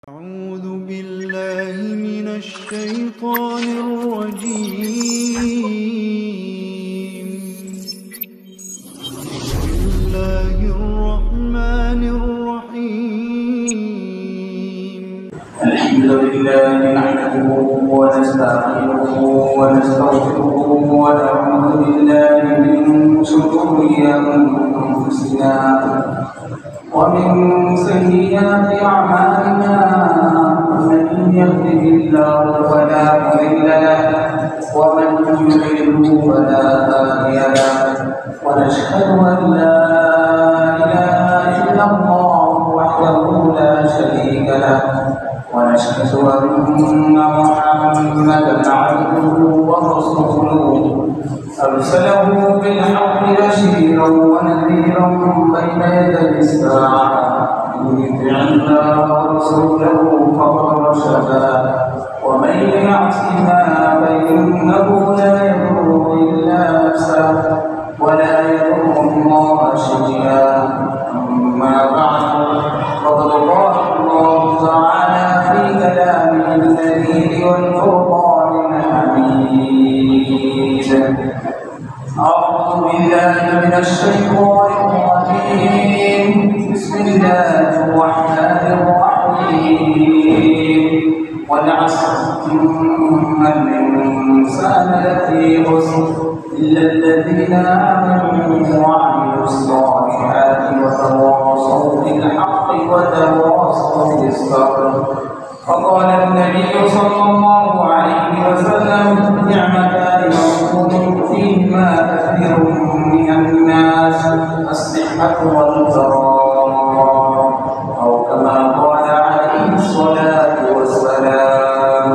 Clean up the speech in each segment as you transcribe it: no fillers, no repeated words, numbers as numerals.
أعوذ بالله من الشيطان الرجيم. بسم الله الرحمن الرحيم. الحمد لله نحمده ونستعينه ونستغفره ونعوذ بالله من شرور أنفسنا ومن سيئات أعمالنا، من يهده الله فلا مضل له ومن يضلل فلا هادي له، ونشهد أن لا إله إلا الله وحده لا شريك له، ونشهد أن محمدا عبده ورسوله أرسله بالحق بشيرا ونذيرا بين يدي الساعة، من يطع الله ورسوله فقد رشد، ومن يعصها فإنه لا يضر إلا نفسه ولا يضر الله شيئا. أما بعد، فقد قال الله تعالى في كلامه الجليل والفرقان الحميد: أعوذ بالله من الشيطان الرجيم. بسم الله الرحمن الرحيم: والعصر إن الإنسان لفي خسر إلا الذين آمنوا وعملوا الصالحات وتواصوا بالحق وتواصوا بالصبر. فقال النبي صلى الله عليه وسلم: نعمتان مغبون فيهما كثير من الناس، الصحة والفراغ، أو كما قال عليه الصلاة والسلام.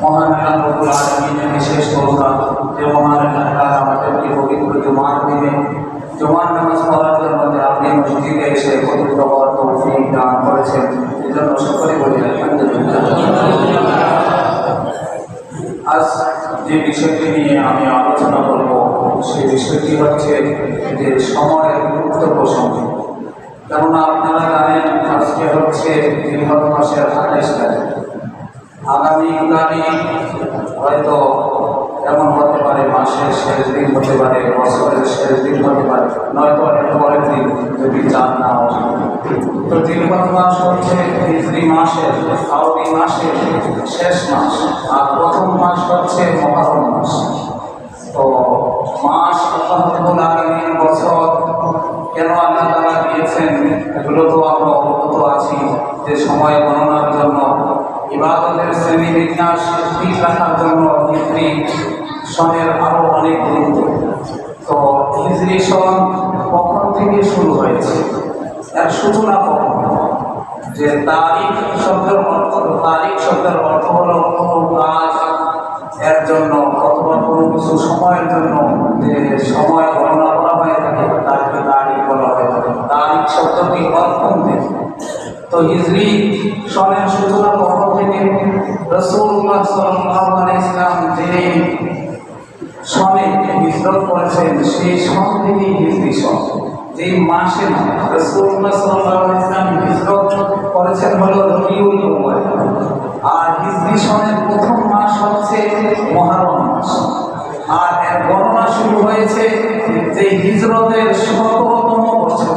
মহান আল্লাহ রাব্বুল আলামিনের বিশেষ করুণা যে মহান আল্লাহ আমাদেরকে পবিত্র জুমার দিনে জুমার নামাজ পড়ার জন্য আপনি মসজিদে এসে একত্রিত হওয়ার তৌফিক দান করেছেন, এজন্য সকলে বলি আলহামদুলিল্লাহ। আজ যে বিষয়টি নিয়ে আমি আলোচনা করব সেই বিষয়টি হচ্ছে যে সময়ের গুরুত্ব প্রসঙ্গে। কেননা আপনারা জানেন আজকে হচ্ছে জিলহজ মাসের 28 তারিখ। আগামীকালই হয়তো এমন হতে পারে মাসের শেষ দিন হতে পারে, বছরের শেষ দিন হতে পারে, নয়তো এর পরের দিন যদি চাঁদ না আসে। তো জিলহজ মাস হচ্ছে হিজরি মাসের, আরবি মাসের শেষ মাস, আর প্রথম মাস হচ্ছে মুহররম মাস। তো মাস আল্লাহ রাব্বুল আলামিন বছর কেন আল্লাহ তাআলা দিয়েছেন এগুলো তো আমরা অবগত আছি, যে সময় গণনার জন্য, ইবাদতের শ্রেণী বিন্যাস ঠিক রাখার জন্য হিজরি সনের আরো অনেক গুরুত্ব। তো হিজরি সন কখন থেকে শুরু হয়েছে, এর সূচনা কখন? যে তারিখ শব্দের অর্থ হলো কোনো কাজ এর জন্য অথবা কোনো কিছু সময়ের জন্য যে সময় গণনা করা হয়ে থাকে তাকে তারিখ বলা হয়ে থাকে। তারিখ শব্দটি অর্থন থেকে। তো হিজরি সনের সূচনা কখন থেকে? রাসূলুল্লাহ সাল্লাল্লাহু আলাইহি ওয়াসাল্লাম যে সনে হিজরত করেছেন সেই সন থেকে হিজরি সন। যে মাসে রাসূলুল্লাহ সাল্লাল্লাহু আলাইহি ওয়াসাল্লাম হিজরত করেছেন হলো রবিউল আউয়াল, আর হিজরি সনের প্রথম মাস হচ্ছে মুহররম মাস। আর এর গণনা শুরু হয়েছে যে হিজরতের ১৭তম বছর,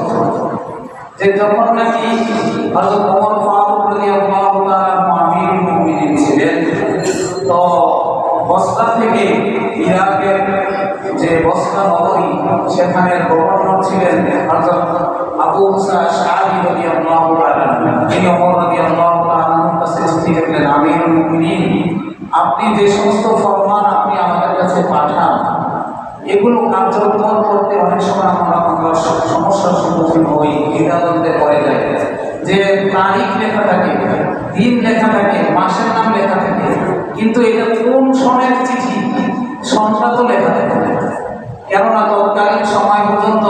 যে যখন নাকি হযরত ওমর ফারুক রাদিয়াল্লাহু তাআলা আমিরুল মুমিনিন ছিলেন। তো বসরা থেকে ইরাকের যে বসরা নগরী, সেখানে গভর্নর ছিলেন হযরত আবু মুসা আশআরী রাদিয়াল্লাহু তাআলা। তিনি ওমর রাদিয়াল্লাহু তাআলার কাছে চিঠি লিখলেন: আমিরুল মুমিনিন, আপনি যে সমস্ত ফরমান আপনি আমাদের কাছে পাঠান, এগুলো কার্যকর করতে অনেক সময় আমরা সমস্যার সম্মুখীন হই, দ্বিধাদ্বন্দ্বে পড়ে যাই। যে তারিখ লেখা থাকে, দিন লেখা থাকে, মাসের নাম লেখা থাকে, কিন্তু এটা কোন সনের চিঠি সনটা তো লেখা থাকে। কেননা তৎকালীন সময় পর্যন্ত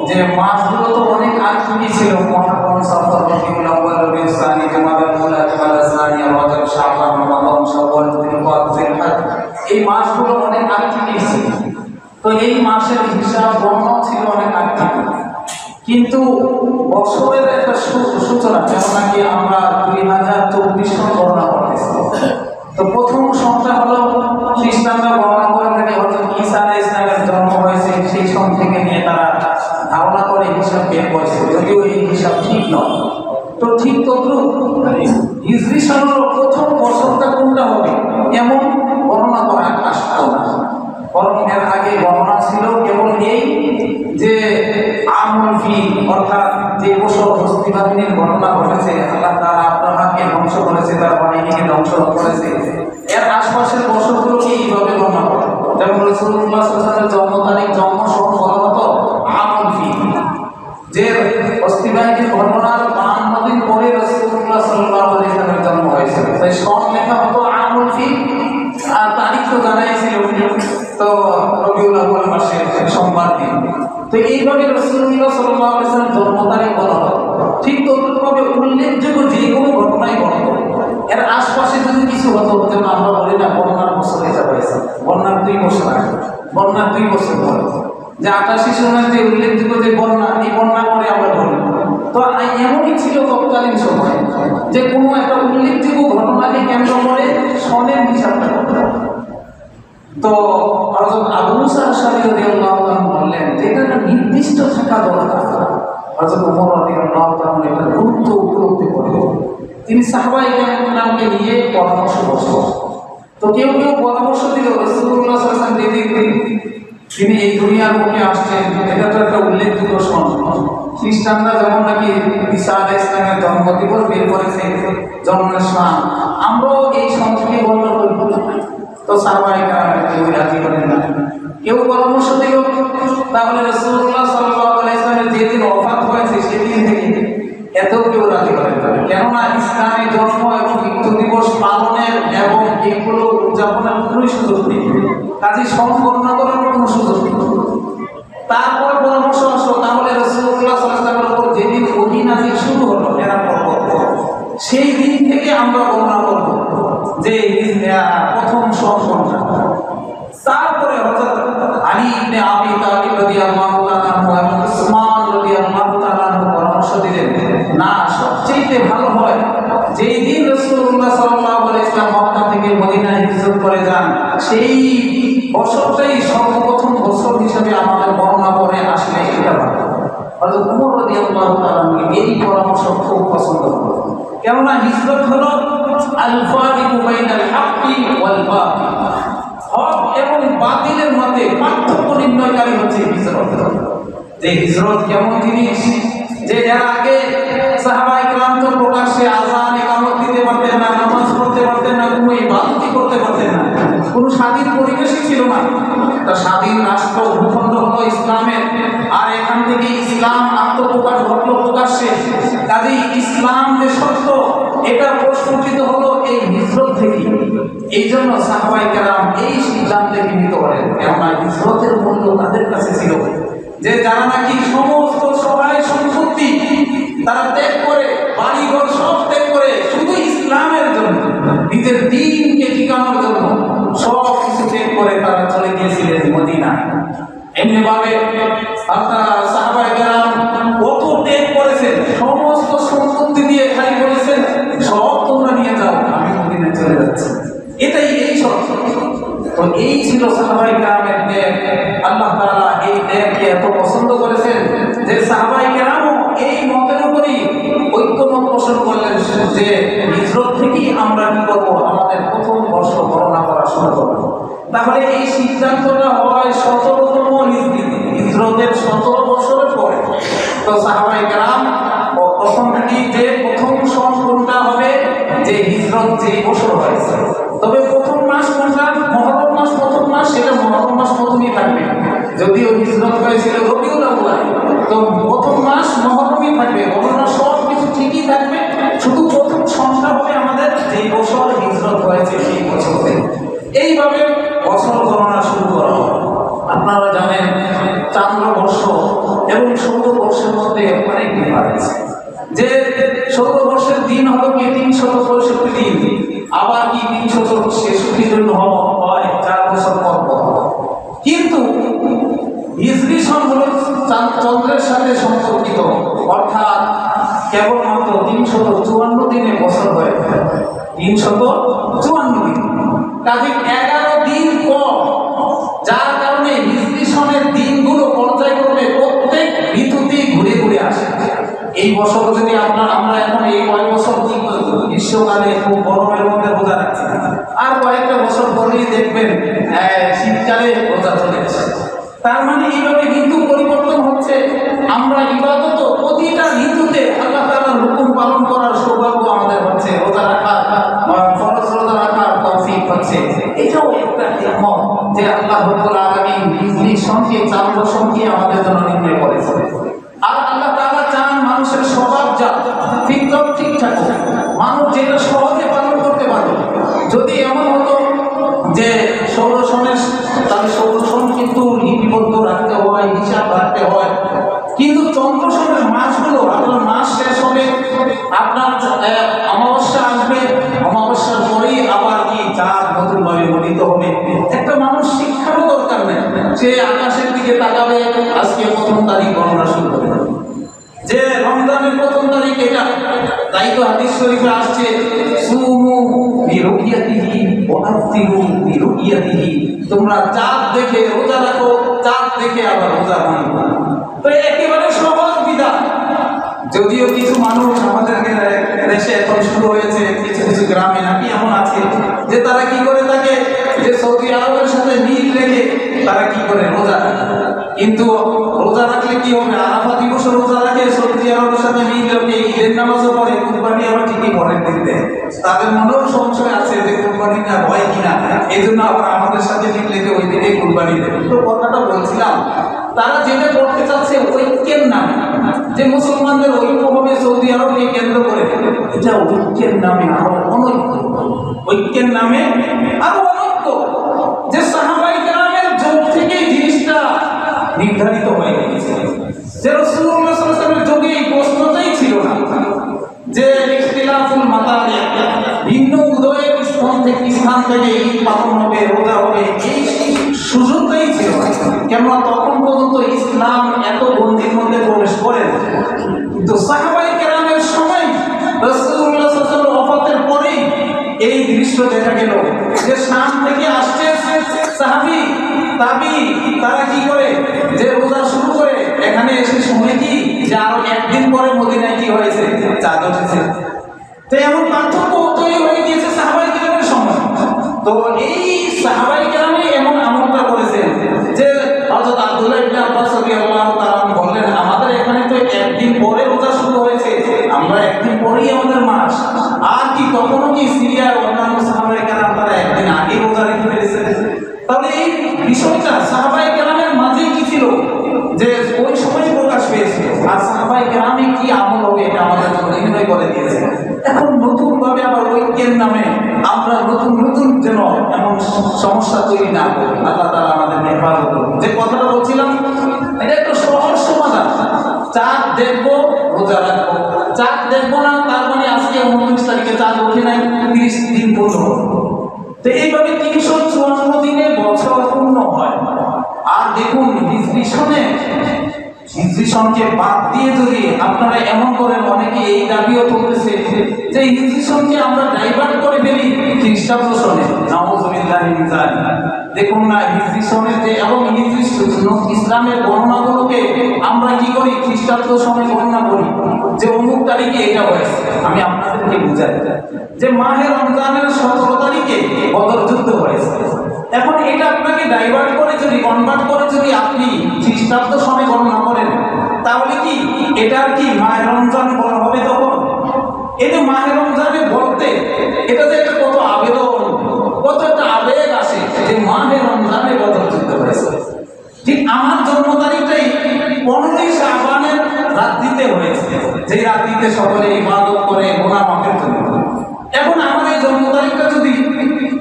যে মাসগুলো তো অনেক আগে ছিল, মুহররম, সফর, রবিউল আউয়াল, রবিউল সানি, জামাদুল উলা, জামাদুল সানিয়া, রজব, শাবান, রমাদান, শাওয়াল, জিলহজ, জিলহজ, এই মাসগুলো অনেক আগে ছিল। তো এই মাসের হিসাব গণনা ছিল অনেক আগে, কিন্তু বছরের একটা সূচনা নয়। তো ঠিক তদ্রুপ হিজরি সনের প্রথম বছরটা কোনটা হবে এমন বর্ণনা করা আসতো না, বরং এর আগে বর্ণনা ছিল কেবল এই যে আমুল ফিল, অর্থাৎ যে বছর হস্তি বাহিনীর ঘটনা ঘটেছে, আল্লাহ তাআলা আব্রাহাকে ধ্বংস করেছে, তার বাহিনীকে ধ্বংস করেছে, এর আশপাশের বছরগুলোকে এইভাবে গণনা করে। যেমন রাসূলুল্লাহ সাল্লাল্লাহু আলাইহি ওয়াসাল্লামের জন্ম তারিখ, জন্ম সহ বলা হতো আমুল ফিল। যে হস্তি বাহিনীর ঘটনার 52 দিন পরে রাসূলুল্লাহ সাল্লাল্লাহু আলাইহি ওয়াসাল্লামের জন্ম হয়েছিল, তাই সন লেখা হতো আমুল ফিল। আর তারিখ তো জানাই ছিল, তো রবিউল আউয়াল মাসের সোমবার দিন। তো এইভাবে রাসূলুল্লাহ সাল্লাল্লাহু আলাইহি ওয়াসাল্লাম জন্ম তারিখ বলা হয়। ঠিক তদ্রুপভাবে উল্লেখযোগ্য যে কোনো ঘটনাই ঘটত, এর আশপাশে যদি কিছু হতো, যেমন আমরা বলি না বন্যার বছর হিসাব হয়েছে, বন্যার 2 বছর আগে, বন্যার 2 বছর পরে, যে 88 সনের যে উল্লেখযোগ্য যে বন্যা, এই বন্যা করে আমরা বলি। তো এমনই ছিল তৎকালীন সময় যে কোনো একটা উল্লেখযোগ্য ঘটনাকে কেন্দ্র করে সনের হিসাবটা করতে হবে। তো হযরত আবু মুসা আশআরী রাদিয়াল্লাহু তাআলা বললেন যে এটা নির্দিষ্ট থাকা দরকার। হযরত ওমর রাদিয়াল্লাহু তাআলা এটা গুরুত্ব উপলব্ধি করলেন। তিনি সাহাবায়ে কেরামকে নিয়ে পরামর্শ বসলেন। তো কেউ কেউ পরামর্শ দিল রাসূলুল্লাহ সাল্লাল্লাহু আলাইহি ওয়াসাল্লাম তিনি এই দুনিয়ার মুখে আসছেন, এটা তো একটা উল্লেখযোগ্য সন। খ্রিস্টানরা যেমন নাকি ঈসা আলাইহিস সালামের জন্মদিবস বের করেছে, জন্মের সন, আমরাও এই সনকে বর্ণনা করব। তো সাহাবায়ে কেরাম কেউ রাজি হলেন না। কেউ পরামর্শ দিল তাহলে রাসূলুল্লাহ সাল্লাল্লাহু আলাইহি ওয়াসাল্লামের যেদিন ওফাত হয়েছে সেদিন থেকে, এতেও কেউ রাজি হলেন না। কেননা ইসলামে জন্ম এবং মৃত্যু দিবস পালনের এবং এগুলো উদযাপনের কোনো সুযোগ নেই, কাজে সম্পন্ন করার কোনো সুযোগ নেই। তারপর পরামর্শ আসলো তাহলে রাসূলুল্লাহ সাল্লাল্লাহু আলাইহি ওয়াসাল্লামের উপর যেদিন ওহী নাযিল শুরু হলো এরা পর্ব, সেই দিন থেকে আমরা গণনা করব যে প্রথম সংখ্যা। তারপরে হযরত আলী ইবনে আবি তালিব রাদিয়াল্লাহু তাআলা এবং উসমান রাদিয়াল্লাহু তাআলা পরামর্শ দিলেন, না, সবচেয়ে ভালো হয় যেই দিন রাসূলুল্লাহ সাল্লাল্লাহু আলাইহি ওয়াসাল্লাম মক্কা থেকে মদিনায় হিজরত করে যান, সেই বছরটাই সর্বপ্রথম বছর হিসেবে আমাদের বর্ণনা করে আসলে এটা ভালো। হযরত ওমর রাদিয়াল্লাহু তাআলা এই পরামর্শ খুব পছন্দ করলেন, কেননা হিজরত হলো আল ফারিকু বাইনাল হাক্কি ওয়াল বাতিল, হক এবং বাতিলের মধ্যে পার্থক্য নির্ণয়কারী হচ্ছে হিজরত। যে হিজরত কেমন জিনিস, যে যারা আগে সাহাবায়ে কেরাম তো প্রকাশ্যে আযান ইকামত দিতে পারতেন না, নামাজ পড়তে পারতেন না, কোনো ইবাদতই করতে পারতেন না, কোনো স্বাধীন পরিবেশই ছিল না। তা স্বাধীন রাষ্ট্র ভূখণ্ড হলো ইসলামের, আর এখান থেকে ইসলাম আত্মপ্রকাশ ঘটলো প্রকাশ্যে। কাজেই ইসলাম যে সত্য এটা প্রস্ফুটিত হলো এই হিজরত থেকে। এই জন্য সাহাবায়ে কেরাম এই সিদ্ধান্তে গৃহীত করেন, কেননা হিজরতের মূল্য তাদের কাছে ছিল যে যারা নাকি সমস্ত সহায় সম্পত্তি তারা ত্যাগ করে, বাড়িঘর সব ত্যাগ করে শুধু ইসলামের জন্য, নিজের দ্বীনকে টিকানোর জন্য সব কিছু ত্যাগ করে তারা চলে গিয়েছিলেন মদিনায়। এমনিভাবে সাহাবায়ে কেরাম কত ত্যাগ করেছেন, সমস্ত সম্পত্তি দিয়ে খালি বলেছেন সব তোমরা নিয়ে যাও, আমি মদিনায় চলে যাচ্ছি। এটাই এই সব। তো এই ছিল সাহাবায়ে কেরামের ত্যাগ। আল্লাহ তাআলা এই ত্যাগকে এত পছন্দ করেছেন যে সাহাবায়ে কেরামও এই মতের উপরই ঐক্যমত পোষণ করলেন যে হিজরত থেকেই আমরা কি করব, আমাদের প্রথম বর্ষ গণনা করা শুরু করব। তাহলে এই সিদ্ধান্তটা হয় 17তম হিজরতের 17 বছরের পরে। তো সাহাবায়ে কেরাম প্রথম থেকেই যে প্রথম সন কোনটা হবে, যে হিজরত যে বছর হয়েছে, তবে প্রথম মাস কোনটা, মুহররম মাস প্রথম মাস, সেটা মুহররম মাস প্রথমই থাকবে। যদিও হিজরত হয়েছিল রবিউল আউয়াল, তো প্রথম মাস মুহররমই থাকবে, গণনা সব কিছু ঠিকই থাকবে, শুধু প্রথম সনটা হবে আমাদের যেই বছর হিজরত হয়েছে সেই বছর থেকে। এইভাবে বছর গণনা শুরু করা হয়। আপনারা জানেন চান্দ্রবর্ষ এবং সৌরবর্ষের মধ্যে অনেক ডিফারেন্স। যে সৌরবর্ষের দিন হলো কি 365 দিন, আবার কি 366 দিন হয় 4 বছর পর পর। কিন্তু হিজরি সন হলো চন্দ্রের সাথে সম্পর্কিত, অর্থাৎ কেবলমাত্র 354 দিনে বছর হয়ে যায়, 354 দিন, কাজে 11 দিন কম, যার কারণে হিজরি সনের দিনগুলো পর্যায়ক্রমে প্রত্যেক ঋতুতেই ঘুরে ঘুরে আসে। এই বছর যদি আমরা এখন এই কয়েক বছর কি গ্রীষ্মকালে খুব গরমের মধ্যে রোজা রাখছি, আর কয়েকটা বছর পরেই দেখবেন শীতকালে রোজা চলে এসেছে। তার মানে এইভাবে কিন্তু পরিবর্তন হচ্ছে। আমরা ইবাদত প্রতিটা ঋতুতে আল্লাহ তাআলার হুকুম পালন করার সৌভাগ্য আমাদের হচ্ছে, রোজা রাখা, ফরজ রোজা রাখার তৌফিক হচ্ছে। এটাও একটা নিয়ামত যে আল্লাহ রাব্বুল আলামিন হিজরি সনকে চান্দ্র সনকে আমাদের জন্য নির্ণয় করেছেন। আর আল্লাহ তাআলা চান মানুষের স্বভাবজাত ফিতরত ঠিকঠাক, মানুষ যেটা সহজে পালন করতে পারে। যদি এমন হতো যে 16 সনের, তাহলে 16 সন কিন্তু লিপিবদ্ধ রাখতে হয়, হিসাব রাখতে হয়। কিন্তু চন্দ্র সনের মাসগুলো, আপনার মাস শেষ হবে, আপনার অমাবস্যা আসবে, অমাবস্যার পরেই আবার কি চাঁদ নতুনভাবে গঠিত হবে। একটা মানুষ শিক্ষারও দরকার নেই, সে আকাশের দিকে তাকাবে, আজকে 1 তারিখ গণনা শুরু হবে, যে রমজানের 1 তারিখ এটা। তাই তো হাদিস শরীফে আসছে, সুমু বিরুইয়াতিহি ওয়া আফতিরু বিরুইয়াতিহি, তোমরা চাঁদ দেখে রোজা রাখো, চাঁদ দেখে আবার রোজা ভাঙো। তো একেবারে সহজ বিধান। যদিও কিছু মানুষ আমাদের দেশে এখন শুরু হয়েছে, কিছু কিছু গ্রামে নাকি এমন আছে যে তারা কি করে থাকে, যে সৌদি আরবের সাথে মিল রেখে তারা কি করে রোজা রাখে। কিন্তু রোজা রাখলে কি হবে, আরাফা দিবসে রোজা রাখে, সৌদি আরবের সাথে মিল রেখে ঈদের নামাজও পড়ে, কুরবানি আবার ঠিকই পরের দিন দেয়। তাদের মনেও সংশয় আছে যে কুরবানিটা হয় কিনা, এই জন্য আবার আমাদের সাথে মিল রেখে ওই দিনে কুরবানি দেয়। তো কথাটা বলছিলাম, তারা যেটা করতে চাচ্ছে ঐক্যের নামে, যে মুসলমানদের ঐক্য হবে সৌদি আরবকে কেন্দ্র করে, এটা ঐক্যের নামে আরো অনৈক্য, ঐক্যের নামে আরো অনৈক্য। যে সাহাবায়ে কেরামের যুগ থেকে জিনিসটা নির্ধারিত হয়ে গেছে, যে রাসূলুল্লাহ সাল্লাল্লাহু আলাইহি ওয়াসাল্লামের যুগে এই প্রশ্নটাই ছিল না যে ইখতিলাফুল মাতারি, ভিন্ন উদয়ের স্থান থেকে ঈদ পালন হবে, রোজা হবে, এই সুযোগটাই ছিল না। কেননা তখন পর্যন্ত ইসলাম এত গণ্ডির মধ্যে প্রবেশ করে। কিন্তু সাহাবায়ে কেরামের সময় রাসূলুল্লাহ সাল্লাল্লাহু আলাইহি ওয়াসাল্লাম ওফাতের পরেই এই দৃশ্য দেখা গেল যে শাম থেকে আসছে সাহাবী তাবি, তারা কি করে যে রোজা শুরু করে, এখানে এসে শুনে কি যে আরো একদিন পরে মদিনায় কি হয়েছে, চাঁদ উঠেছে। তো এমন পার্থক্য তৈরি হয়ে গিয়েছে সাহাবায়ে কেরামের সময়। তো এই সাহাবায়ে কেরামই এমন আমলটা করেছেন যে হযরত আব্দুল্লাহ ইবনে আব্বাস রাদিয়াল্লাহু তাআলা বললেন, আমাদের এখানে তো একদিন পরে রোজা শুরু হয়েছে, আমরা একদিন পরেই আমাদের মাস। আর কি কখনো কি সিরিয়ার অন্যান্য সাহাবায়ে কেরাম তারা একদিন আগে রোজা রেখে ফেলেছেন? তাহলে এই বিষয়টা সাহাবায়ে কেরামের মাঝে কি ছিল যে ওই সময় প্রকাশ পেয়েছিল, আর সাহাবায়ে কেরামে কি আমল হবে এটা আমাদের জন্য নির্ণয় করে দিয়েছে। এখন নতুন ভাবে আবার ঐক্যের নামে আমরা নতুন নতুন যেন এমন সমস্যা তৈরি না করি, আল্লাহ তাআলা আমাদের হেফাজত করুন। যে কথাটা বলছিলাম, এটা একটা সহজ সমাধান। চাঁদ দেখবো, রোজা রাখবো। চাঁদ দেখবো না, তার মানে আজকে 29 তারিখে চাঁদ ওঠে নাই, 30 দিন পর্যন্ত। তো এইভাবে 354 দিনে বছর পূর্ণ হয়। আর দেখুন হিজরি সনকে বাদ দিয়ে যদি আপনারা এমন করেন, অনেকে এই দাবিও করতেছে যে হিজরি সনকে আমরা ডাইভার্ট করে ফেলি খ্রিস্টাব্দ সনে, নাউযুবিল্লাহি মিন যালিক। দেখুন না, হিজরি সনের যে এবং হিজরি ইসলামের গণনাগুলোকে আমরা কি করি, খ্রিস্টাব্দ সনে গণনা করি, যে অমুক তারিখে এটা হয়েছে। আমি আপনাদেরকে বুঝাই যে মাহে রমজানের 17 তারিখে বদর যুদ্ধ হয়েছে। এখন এটা আপনাকে ডাইভার্ট করে যদি কনভার্ট করে যদি আপনি খ্রিস্টাব্দ সনে গণনা করেন, তাহলে কি এটার কি মাহে রমজান বলা হবে তখন? এটা মাহে রমজানে বলতে এটা যে একটা কত আবেদন, কত একটা আবেগ আসে যে মাহে রমজানে বদর যুদ্ধ হয়েছে। ঠিক আমার জন্ম তারিখটাই 15ই শাবানের রাত্রিতে হয়েছে, যে রাত্রিতে সকলে ইবাদত করে গুনাহ মাফের জন্য। এখন আমার এই জন্ম তারিখটা যদি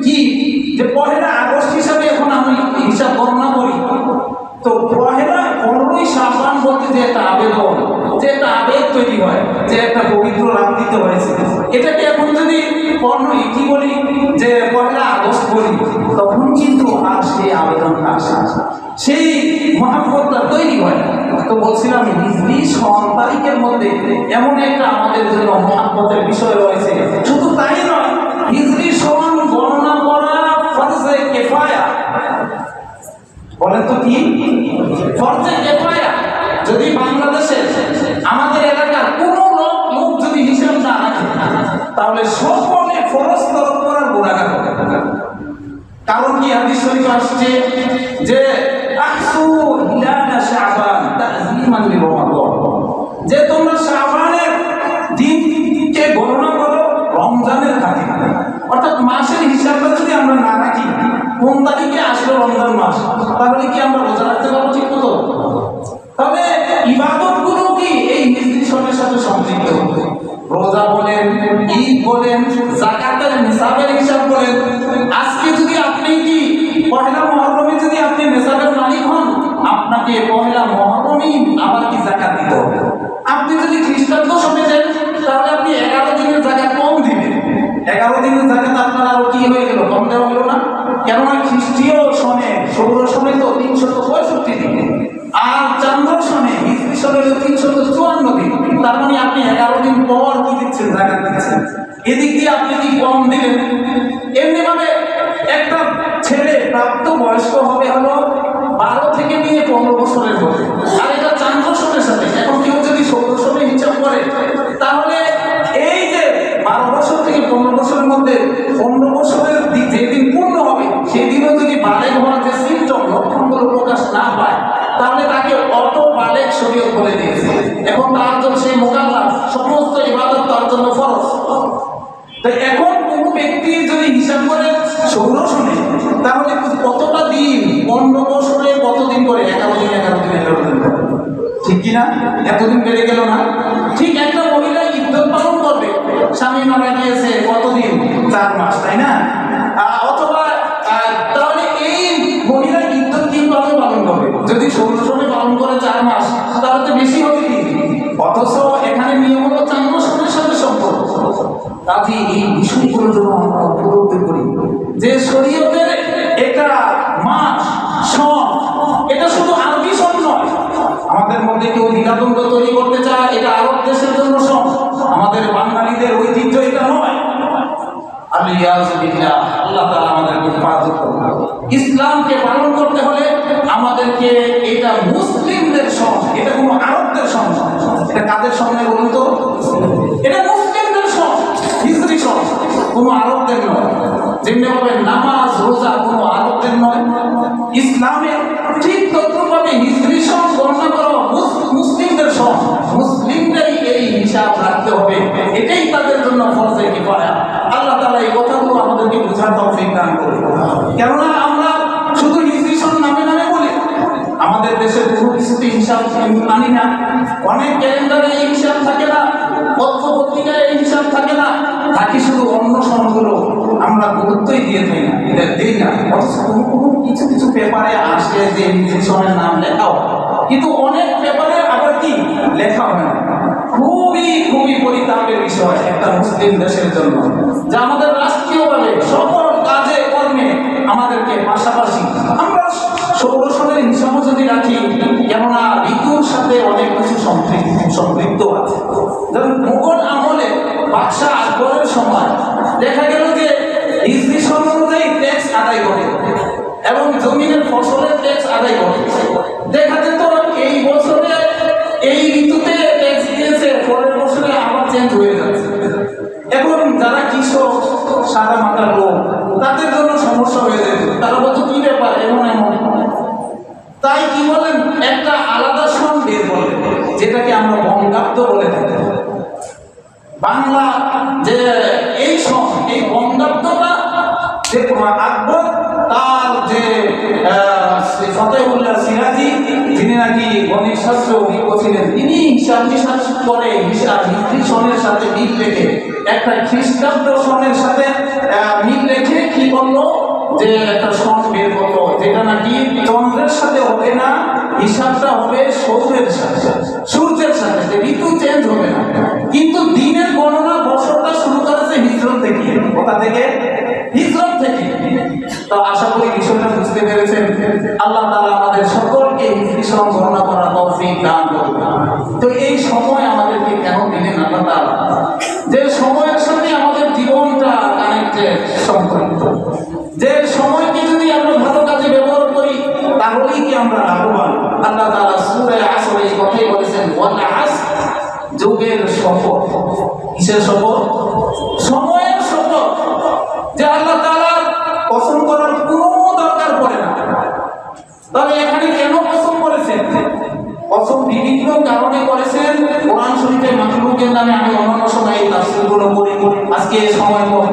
কি যে 1 আগস্ট হিসাবে এখন আমি হিসাব গণনা করি, তো 15ই শাবান বলতে যে একটা আবেদন, যে একটা আবেগ তৈরি হয়, যে একটা পবিত্র রাত্রিতে হয়েছে, এটাকে এখন যদি কি বলি যে 1 আগস্ট বলি, তখন কিন্তু আর সেই আবেদনটা আসে, সেই মহাব্বতটা তৈরি হয়। তো বলছিলাম হিজরি সন তারিখের মধ্যে এমন একটা আমাদের জন্য মহাব্বতের বিষয় রয়েছে। শুধু তাই নয়, হিজরি সন গণনা করা ফরজে কিফায়া। বলেন তো কি ফরজে কিফায়া? যদি বাংলাদেশে আমাদের এলাকার কোনো হচ্ছে যে আহসু হিলালা শাবান তাযীমান লিরমাদান, যে তোমরা শাবানের দিনকে গণনা করো রমজানের খাতিরে। অর্থাৎ মাসের হিসাবটা যদি আমরা না রাখি কোন তারিখে আসলো রমজান মাস, তাহলে কি আমরা রোজা রাখতে পারবো ঠিক মতো? তবে ইবাদতগুলো কি এই হিজরি সনের সাথে সম্পৃক্ত? রোজা বলেন, ঈদ বলেন, যাকাতের নিসাবের হিসাব বলেন। আজকে যদি আপনি কি পহেলা মুহররমে যদি আপনি নিসাবের মালিক হন, আপনাকে পহেলা মুহররমই আবার কি যাকাত দিতে হবে। আপনি যদি খ্রিস্টাব্দ সনে দেন তাহলে আপনি 11 দিনের যাকাত কম দিবেন। 11 দিনের যাকাত আপনার আরো কি হয়ে গেল, কম দেওয়া হলো না? কেননা খ্রিস্টীয় সনে সৌর সনে তো 365 দিন, আর চন্দ্র সনে হিজরি সনে 354 দিন। তার মানে আপনি 11 দিন পর কি দিচ্ছেন, যাকাত দিচ্ছেন। এদিক দিয়ে আপনি কি কম দিলেন? এমনি ভাবে একটা ছেলে প্রাপ্ত বয়স্ক হবে হলো 12 থেকে নিয়ে 15 বছরের মধ্যে, আর এটা চন্দ্র সনের সাথে। এখন কেউ যদি সৌর সনে হিসাব করে তাহলে এই যে 12 বছর থেকে 15 বছরের মধ্যে 15 বছরের যেদিন পূর্ণ হবে সেদিনও যদি বালেগ হওয়ার যে সিমটম লক্ষণগুলো প্রকাশ না পায় তাহলে তাকে অটো বালেগ শরীয়ত বলে দিয়েছে। এখন তার জন্য সেই মোকাল্লাফ, সমস্ত ইবাদত তার জন্য ফরজ। তাই এখন কোনো ব্যক্তি যদি হিসাব করে সৌর সনে তাহলে কতটা দিন, 15 বছরে কতদিন করে, 11 দিন 11 দিন 11 দিন করে, ঠিক কিনা? এতদিন বেড়ে গেল না? ঠিক একটা মহিলা ইদ্যত পালন করবে, স্বামী মারা গিয়েছে কতদিন, 4 মাস, তাই না? অথবা তাহলে এই মহিলা ইদ্যত কিভাবে পালন করবে? যদি সৌর সনে পালন করে 4 মাস তাহলে তো বেশি হবে কি? অথচ এখানে নিয়ম হলো চন্দ্র সনের সাথে সম্পর্ক। কাজে এই বিষয়গুলো যেন আমরা উপলব্ধি করি যে শরীয়তের এটা মাস সন, এটা শুধু আরবি সন নয়। আমাদের মধ্যে কেউ দ্বিধাদ্বন্দ্ব তৈরি করতে চায় এটা আরব দেশের জন্য সন, আমাদের বাঙালিদের ঐতিহ্য এটা নয়। আল্লাহ তাআলা আমাদেরকে হেফাজত করুন। ইসলামকে পালন করতে হলে আমাদেরকে এটা মুসলিমদের সন, এটা কোনো আরবদের সন নয়। এটা কাদের সঙ্গে বলুন তো? এটা মুসলিমদের সন, হিজরি সন, কোনো আরবদের নয়। যেমনি ভাবে নামাজ রোজা কোনো আরবদের নয়, ইসলামে ঠিক তদ্রুপভাবে হিজরি সন গণনা করা মুসলিমদের সন, মুসলিমদেরই এই হিসাব রাখতে হবে। এটাই তাদের জন্য ফরজে কিফায়া। আল্লাহ তাআলা এই কথাগুলো আমাদেরকে বোঝার তৌফিক দান করুন। কেননা আমরা শুধু হিজরি সন নামে নামে বলি, আমাদের দেশে বহু কিছুতে হিসাব মানি না। অনেক ক্যালেন্ডারে এই হিসাব থাকে না, পত্র পত্রিকায় এই হিসাব থাকে না, থাকি শুধু অন্য সনগুলো আমরা গুরুত্বই দিয়ে থাকি না, এটা দিই না। অথচ কোনো কিছু কিছু পেপারে আসে যে হিজরি সনের নাম লেখা হয়, কিন্তু অনেক পেপারে আবার কি লেখা হয় না। খুবই খুবই পরিতাপের বিষয় একটা মুসলিম দেশের জন্য, যে আমাদের রাষ্ট্রীয়ভাবে সকল কাজে কর্মে আমাদেরকে পাশাপাশি আমরা সৌর সনের হিসাবও যদি রাখি, কেননা ঋতুর সাথে অনেক কিছু সম্পৃক্ত আছে। যেমন মুঘল আমলে বাদশাহ আকবরের সময় দেখা গেল যে হিজরি সন অনুযায়ী ট্যাক্স আদায় করে এবং জমিনের ফসলের ট্যাক্স আদায় করে। দেখা যেত এই বছরে এই ঋতুতে ট্যাক্স দিয়েছে, পরের বছরে আবার চেঞ্জ হয়ে যাচ্ছে। এখন যারা কৃষক সাদা মাথার লোক তাদের জন্য সমস্যা হয়ে যেত, তারা বলতো কি ব্যাপার এমন এমন। তাই কি বলেন, একটা আলাদা সন বের বলে, যেটাকে আমরা বঙ্গাব্দ বলে থাকি। বাংলা যে এই সন, এই বঙ্গাব্দটা যে আকবর তার যে ফতেহুল্লাহ সিরাজি, যিনি নাকি গণিত শাস্ত্রে অভিজ্ঞ ছিলেন, তিনি হিসাব নিকাশ করে হিজরি সনের সাথে মিল রেখে একটা খ্রিস্টাব্দ সনের সাথে মিল রেখে কি করলো, যে একটা সন বের করলো, যেটা নাকি চন্দ্রের সাথে হবে না, হিসাবটা হবে সৌরের সাথে, সূর্যের সাথে, যে ঋতু চেঞ্জ হবে না। কিন্তু দিনের গণনা বছরটা শুরু করেছে হিজরত থেকে। কোথা থেকে? হিজরত থেকে। তো আশা করি বিষয়টা বুঝতে পেরেছেন। আল্লাহ তাআলা আমাদের সকলকে হিজরি সন গণনা করার তৌফিক দান করুন। তো এই সময় আমাদেরকে কেন দিলেন আল্লাহ তাআলা? যে সময়ের সাথে আমাদের জীবনটা কানেক্টেড, সম্পর্কিত। যে সময়কে যদি আমরা ভালো কাজে ব্যবহার করি তাহলেই কি আমরা লাভবান। আল্লাহ তাআলা সূরা আসরে এই কথাই বলেছেন, ওয়াল আসর, যুগের শপথ। কিসের শপথ? সময়ের শপথ। যে আল্লাহ তাআলা কসম করার কোনো দরকার পড়ে না। আজকে সময় কম।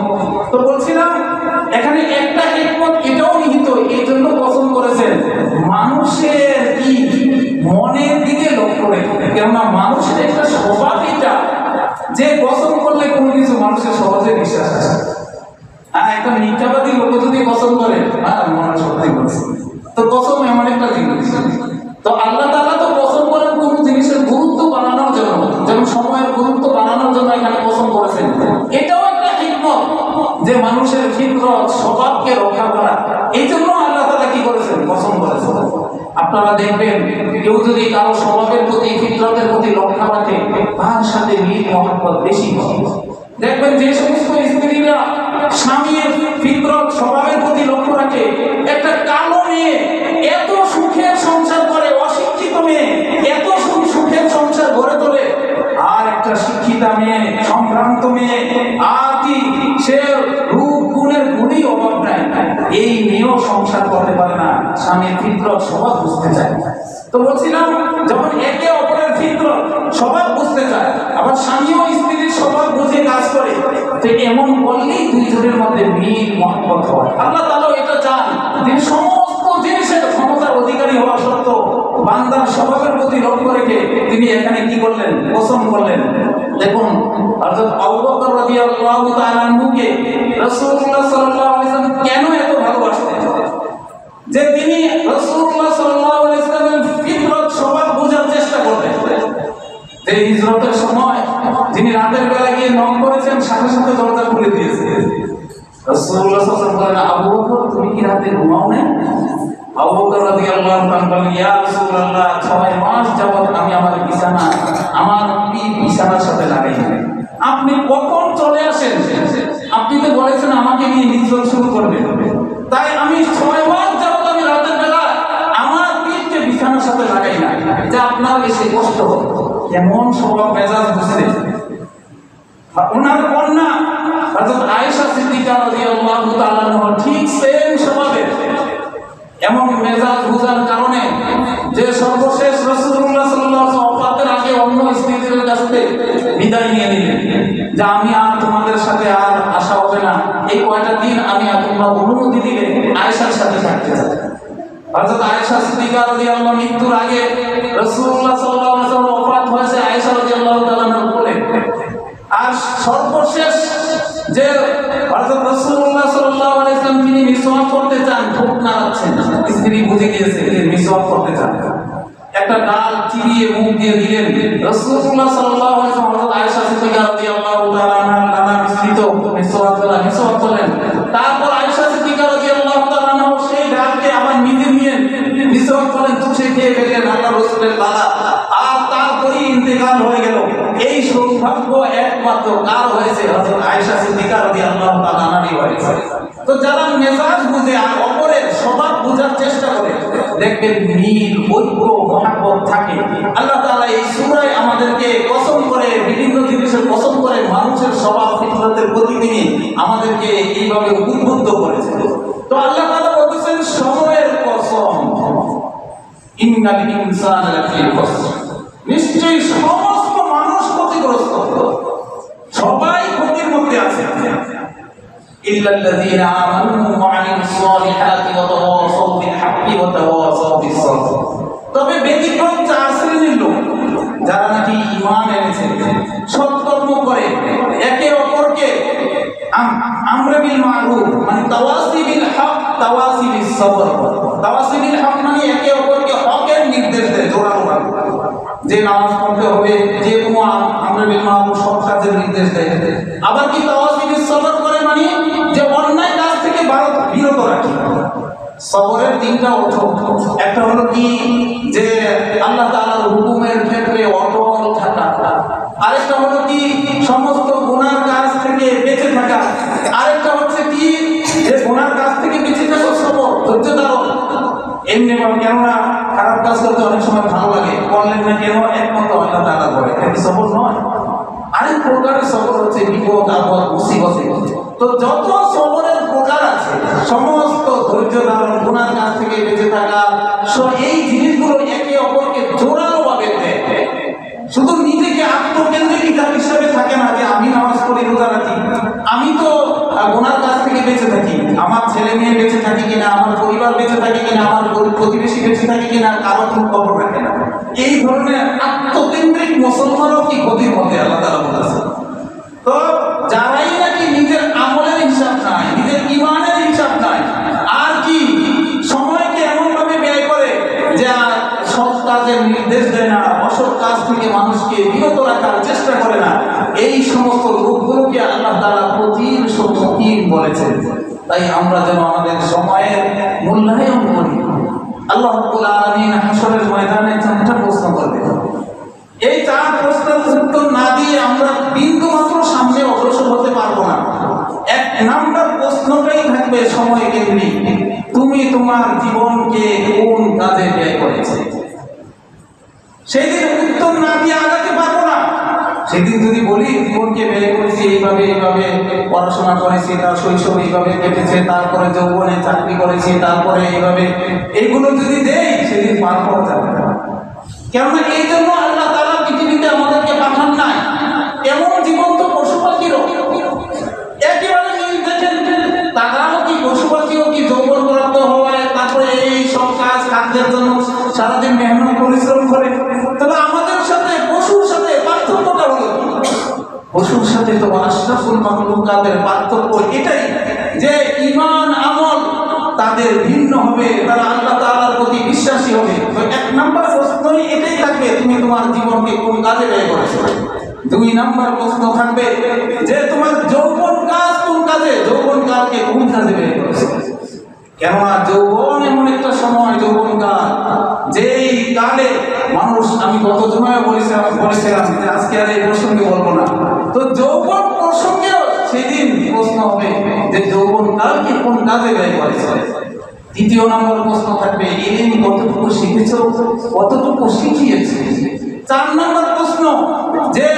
তো বলছিলাম এখানে একটা হিকমত এটাও নিহিত, এই জন্য পছন্দ করেছেন মানুষের কি মনের দিকে লক্ষ্য রেখে। কেননা মানুষের একটা স্বভাব এটা যে পছন্দ করলে কোনো কিছু মানুষের সহজে বিশ্বাস আসে। হ্যাঁ, একটা মিথ্যাবাদী লোক যদি পছন্দ করে, হ্যাঁ মনে সত্যি করছে, তো কসম এমন একটা জিনিস। তো আল্লাহ তাআলা তো পছন্দ করেন কোন জিনিসের গুরুত্ব বাড়ানোর জন্য, যেমন সময়ের গুরুত্ব বাড়ানোর জন্য এখানে পছন্দ করেছেন। এটাও একটা হিকমত যে মানুষের ফিতরত স্বভাবকে রক্ষা করা, এই জন্য আল্লাহ তাআলা কি করেছেন, পছন্দ করেছেন। আপনারা দেখবেন কেউ যদি কারো স্বভাবের প্রতি ফিতরতের প্রতি লক্ষ্য রাখে, তার সাথে মিল মহব্বত বেশি হয়। দেখবেন যে সমস্ত স্ত্রীরা স্বামীর ফিতরত স্বভাবের প্রতি লক্ষ্য রাখে, একটা কালো মেয়ে এত সুখের সংসার করে, অশিক্ষিত মেয়ে এত সুখের সংসার গড়ে তোলে, আর একটা শিক্ষিতা মেয়ে সম্ভ্রান্ত মেয়ে আর কি সে রূপ গুণের গুণই অভাব নাই, এই মেয়েও সংসার করতে পারে না, স্বামীর ফিতরত স্বভাব বুঝতে চায়। তো বলছিলাম যখন একে অপরের ফিতরত স্বভাব বুঝতে চায়, আবার স্বামীও স্ত্রীর স্বভাব বুঝে কাজ করে, তো এমন বললেই দুইজনের মধ্যে মিল মহব্বত হয়। আল্লাহ তাআলা এটা চান, তিনি সমস্ত জিনিসের ক্ষমতার অধিকারী হওয়া সত্ত্বেও বান্দার স্বভাবের প্রতি লক্ষ্য রেখে তিনি এখানে কি করলেন, পছন্দ করলেন। দেখুন হযরত আবু বকর রাদিয়াল্লাহু তাআলা আনহুকে রাসূলুল্লাহ সাল্লাল্লাহু আলাইহি ওয়াসাল্লাম কেন এত ভালোবাসতেন, যে তিনি রাসূলুল্লাহ সাল্লাল্লাহু আলাইহি ওয়াসাল্লামের ফিতরত স্বভাব বোঝার চেষ্টা করতেন। এই হিজরতের সময় যিনি রাতের বেলা গিয়ে নক করেছেন, সাথে সাথে দরজা খুলে দিয়েছে। রাসূলুল্লাহ সাল্লাল্লাহু আলাইহি ওয়াসাল্লাম বলেন, আবু বকর তুমি কি রাতে ঘুমাও না? আবু বকর রাদিয়াল্লাহু তাআলা বলেন, ইয়া রাসূলুল্লাহ 6 মাস যাবত আমি আমার বিছানা আমার বিছানার সাথে লাগাই না। আপনি কখন চলে আসেন? আপনি তো বলেছেন আমাকে নিয়ে হিজরত শুরু করবেন, তাই আমি 6 মাস যাবত আমি রাতের বেলা আমার পিঠকে বিছানার সাথে লাগাই না, যা আপনার বেশি কষ্ট হবে। এমন স্বভাব মেজাজ বুঝতে ওনার কন্যা হযরত আয়েশা সিদ্দিকা রাদিয়াল্লাহু তাআলা আনহা ঠিক সেম স্বভাবের। এমন মেজাজ বুঝার কারণে যে সর্বশেষ রাসূলুল্লাহ সাল্লাল্লাহু আলাইহি ওয়াসাল্লাম ওফাতের আগে অন্য স্ত্রীদের কাছ থেকে বিদায় নিয়ে নিলেন, যে আমি আর তোমাদের সাথে আর আসা হবে না, এই কয়টা দিন আমি আর তোমরা অনুমতি দিলে আয়েশার সাথে থাকতে চাই। হযরত আয়েশা সিদ্দিকা রাদিয়াল্লাহু আনহা মৃত্যুর আগে রাসূলুল্লাহ সাল্লাল্লাহু আলাইহি ওয়াসাল্লাম ওফাত হয়েছে আয়েশা রাদিয়াল্লাহু তাআলা আনহার কোলে। আর সর্বশেষ যে হযরত রাসূলুল্লাহ সাল্লাল্লাহু আলাইহি ওয়াসাল্লাম তিনি মিসওয়াক করতে চান, ঠোঁট নাড়াচ্ছেন, স্ত্রী বুঝে গিয়েছে তিনি মিসওয়াক করতে চান, একটা ডাল চিবিয়ে মুখ দিয়ে দিলেন। রাসূলুল্লাহ সাল্লাল্লাহু আলাইহি ওয়াসাল্লাম হযরত আয়েশা সিদ্দিকা রাদিয়াল্লাহু তাআলা আনহার দ্বারা মিশ্রিত মিসওয়াক করলেন। তারপর আয়েশা সিদ্দিকা রাদিয়াল্লাহু তাআলা আনহা সেই ডালকে আবার নিজে নিয়ে মিসওয়াক করলেন, চুষে খেয়ে ফেললেন আল্লাহর রাসূলের দ্বারা, আর তারপরই ইন্তেকাল হয়ে গেল। এই সৌভাগ্য একমাত্র কার হয়েছে? হযরত আয়েশা সিদ্দিকা রাদিয়াল্লাহু তাআলা আনহারই হয়েছে। তো যারা মেজাজ বুঝে আর অপরের স্বভাব বোঝার চেষ্টা করে, দেখবেন মিল ঐক্য মহব্বত থাকে। আল্লাহ তাআলা এই সূরায় আমাদেরকে কসম করে বিভিন্ন জিনিসের কসম করে মানুষের স্বভাব ফিতরতের প্রতি তিনি আমাদেরকে এইভাবে উদ্বুদ্ধ করেছেন। তো আল্লাহ তাআলা বলতেছেন সময়ের কসম, ইন্নাল ইনসানা লাফি খুসর, নিশ্চয়ই সমস্ত মানুষ ক্ষতিগ্রস্ত, সবাই ক্ষতির মধ্যে আছে। ইল্লাল্লাযীনা আমানু ওয়া আমিলুস সালিহাতি ওয়া তাওয়াসাউ বিল হাক্কি ওয়া তাওয়াসাউ বিস সাবর। তবে ব্যতিক্রম 4 শ্রেণীর লোক, যারা নাকি ঈমান এনেছে, সৎকর্ম করে, একে অপরকে আমর বিল মারুফ মানে তাওয়াসি বিল হক, তাওয়াসি বিস সাবর। তাওয়াসি বিল হক মানে একে অপরকে হকের নির্দেশ দেয়, জোরালো যে নামাজ পড়তে হবে, যে কোনো আমর বিল মারুফ সৎ কাজের নির্দেশ দেয়। আবার কি তাওয়াসি বিস সাবর করে মানে যে অন্যায় কাজ থেকে বিরত রাখে। সবরের 3টা অর্থ, একটা হলো কি যে আল্লাহ তাআলার হুকুমের ক্ষেত্রে অটল থাকা, আরেকটা হলো কি সমস্ত গুনার কাজ থেকে বেঁচে থাকা, আরেকটা হচ্ছে কি যে গুনার কাজ থেকে বেঁচে থাকা সবর, ধৈর্য ধারণ। এমনি কেননা খারাপ কাজ করতে অনেক সময় ভালো লাগে, করলেন না কেন একমাত্র আল্লাহ তাআলা করে, এটা কি সবর নয়? আরেক প্রকারের সবর হচ্ছে বিপদ আপদ মুসিবতে। তো যত সবরের প্রকার আছে, সমস্ত ধৈর্য ধারণ, গুনার কাজ থেকে বেঁচে থাকা, এই জিনিসগুলো একে অপরকে জোরালো ভাবে দেয়। শুধু নিজেকে আত্মকেন্দ্রিক হিসাবে থাকে না যে আমি নামাজ পড়ি, রোজা রাখি, ছেলে মেয়ে বেঁচে থাকে কিনা, আমার পরিবার বেঁচে থাকে কিনা, আমার প্রতিবেশী বেঁচে থাকে কিনা, কারো কোনো খবর রাখে না। এই ধরনের আত্মকেন্দ্রিক মুসলমানও কি ক্ষতির মধ্যে আল্লাহ তাআলা বলেছে। তো যারাই নাকি নিজের আমলের হিসাব নাই, নিজের ইমানের হিসাব নাই, আর কি সময়কে এমন ভাবে ব্যয় করে যে আর সৎ কাজের নির্দেশ দেয় না, অসৎ কাজ থেকে মানুষকে বিরত রাখার চেষ্টা করে না, এই সমস্ত লোকগুলোকে আল্লাহ তাআলা কঠিন সম্মুখীন বলেছেন। তাই আমরা যেন আমাদের সময়ের মূল্যায়ন করি। আল্লাহ রাব্বুল আলামিন হাসরের ময়দানে চারটা প্রশ্ন করবেন। এই চার প্রশ্নের উত্তর না দিয়ে আমরা বিন্দুমাত্র সামনে অগ্রসর হতে পারবো না। এক নাম্বার প্রশ্নটাই থাকবে সময় কেন্দ্রিক, তুমি তোমার জীবনকে কোন কাজে ব্যয় করেছো? সেদিন উত্তর না দিয়ে আগাতে পারবো না। সেদিন যদি বলি জীবনকে ব্যয় করেছি এইভাবে এইভাবে, পড়াশোনা করেছি, তার শৈশব এইভাবে কেটেছে, তারপরে যৌবনে চাকরি করেছি, তারপরে এইভাবে, এগুলো যদি দেই সেদিন পার করা যাবে না। কেননা এই জন্য আল্লাহ তাআলা পৃথিবীতে আমাদেরকে পাঠান নাই। এমন জীবন্ত পশু পাখিরও একেবারে মিল দেখেন, তারাও কি পশু পাখিও কি যৌবন প্রাপ্ত হয়, তারপরে এই সব কাজ কাজের জন্য সারাদিন মেহনত পরিশ্রম করে। তবে আমাদের সাথে পশুর সাথে পার্থক্যটা হলো, পশুর সাথে তো আশরাফুল মাখলুকাতের পার্থক্য এটাই যে ঈমান আমল তাদের ভিন্ন হবে, তারা আল্লাহ তাআলার প্রতি বিশ্বাসী হবে। তো এক নাম্বার প্রশ্নই এটাই থাকবে, তুমি তোমার জীবনকে কোন কাজে ব্যয় করেছো। দুই নাম্বার প্রশ্ন থাকবে যে তোমার যৌবন কাজ কোন কাজে, যৌবন কালকে কোন কাজে ব্যয় করেছো। কেননা যৌবন এমন একটা সময়, যৌবন কাল, যেই কালে মানুষ, আমি গত জুমায় বলেছিলাম যে আজকে আর এই প্রসঙ্গে বলবো না। তো যৌবন প্রসঙ্গেও সেদিন প্রশ্ন হবে যে যৌবন কালকে কোন কাজে ব্যয় করেছো। দ্বিতীয় নম্বর প্রশ্ন থাকবে ইলম কতটুকু শিখেছো, কতটুকু শিখিয়েছো। চার নম্বর প্রশ্ন যে